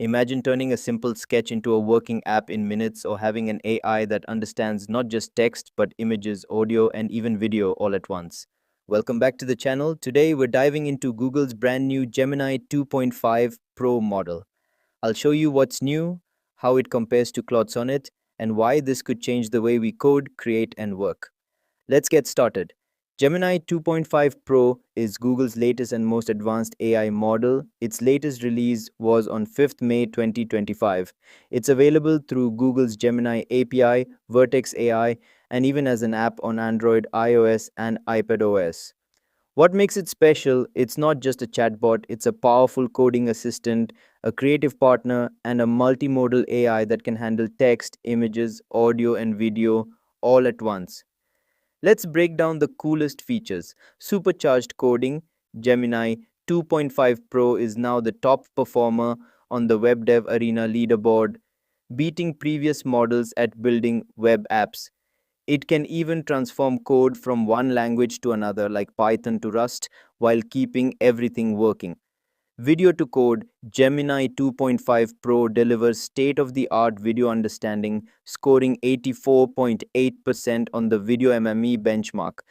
Imagine turning a simple sketch into a working app in minutes or having an AI that understands not just text but images, audio, and even video all at once. Welcome back to the channel. Today we're diving into Google's brand new Gemini 2.5 Pro model. I'll show you what's new, how it compares to Claude Sonnet, and why this could change the way we code, create, and work. Let's get started. Gemini 2.5 Pro is Google's latest and most advanced AI model. Its latest release was on 5th May 2025. It's available through Google's Gemini API, Vertex AI, and even as an app on Android, iOS, and iPadOS. What makes it special? It's not just a chatbot, it's a powerful coding assistant, a creative partner, and a multimodal AI that can handle text, images, audio, and video all at once. Let's break down the coolest features. Supercharged coding. Gemini 2.5 Pro is now the top performer on the Web Dev Arena leaderboard, beating previous models at building web apps. It can even transform code from one language to another, like Python to Rust, while keeping everything working. Video to code. Gemini 2.5 Pro delivers state of the art video understanding, scoring 84.8% on the Video MME benchmark.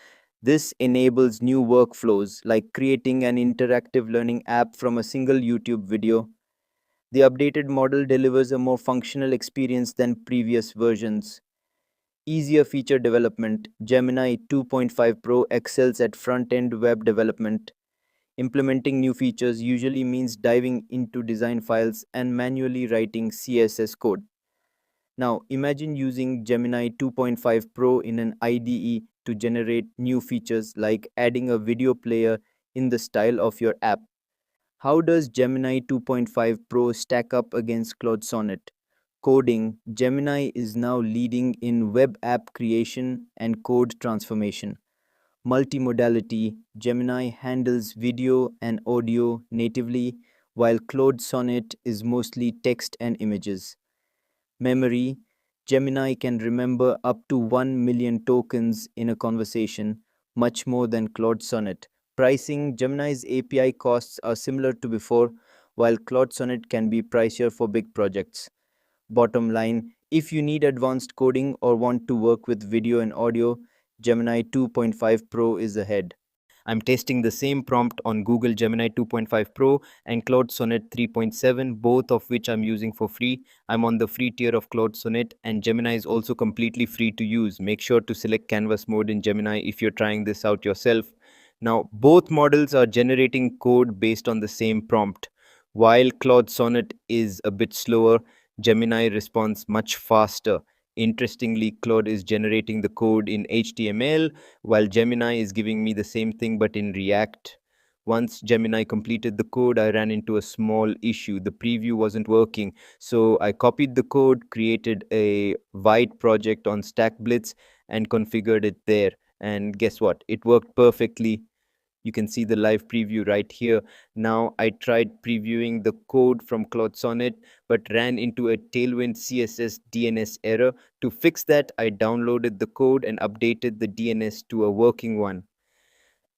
This enables new workflows like creating an interactive learning app from a single YouTube video. The updated model delivers a more functional experience than previous versions. Easier feature development. Gemini 2.5 Pro excels at front end web development. Implementing new features usually means diving into design files and manually writing CSS code. Now, imagine using Gemini 2.5 Pro in an IDE to generate new features like adding a video player in the style of your app. How does Gemini 2.5 Pro stack up against Claude Sonnet? Coding. Gemini is now leading in web app creation and code transformation. Multimodality. Gemini handles video and audio natively, while Claude Sonnet is mostly text and images. Memory. Gemini can remember up to 1 million tokens in a conversation, much more than Claude Sonnet. Pricing. Gemini's API costs are similar to before, while Claude Sonnet can be pricier for big projects. Bottom line, if you need advanced coding or want to work with video and audio, Gemini 2.5 Pro is ahead. I'm testing the same prompt on Google Gemini 2.5 Pro and Claude Sonnet 3.7, both of which I'm using for free. I'm on the free tier of Claude Sonnet, and Gemini is also completely free to use. Make sure to select canvas mode in Gemini if you're trying this out yourself. Now, both models are generating code based on the same prompt. While Claude Sonnet is a bit slower, Gemini responds much faster. Interestingly, Claude is generating the code in HTML, while Gemini is giving me the same thing but in React. Once Gemini completed the code, I ran into a small issue. The preview wasn't working. So I copied the code, created a white project on StackBlitz, and configured it there. And guess what? It worked perfectly. You can see the live preview right here. Now I tried previewing the code from Claude Sonnet but ran into a Tailwind CSS DNS error. To fix that, I downloaded the code and updated the DNS to a working one.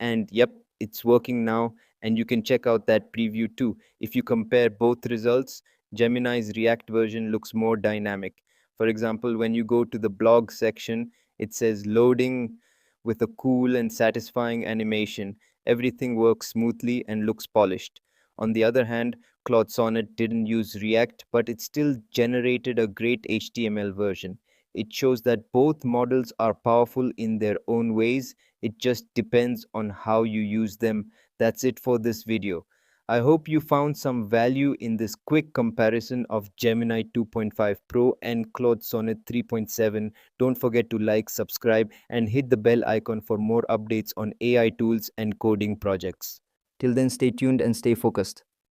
And yep, it's working now, and you can check out that preview too. If you compare both results, Gemini's React version looks more dynamic. For example, when you go to the blog section, it says loading with a cool and satisfying animation. Everything works smoothly and looks polished. On the other hand, Claude Sonnet didn't use React, but it still generated a great HTML version. It shows that both models are powerful in their own ways. It just depends on how you use them. That's it for this video. I hope you found some value in this quick comparison of Gemini 2.5 Pro and Claude Sonnet 3.7. Don't forget to like, subscribe, and hit the bell icon for more updates on AI tools and coding projects. Till then, stay tuned and stay focused.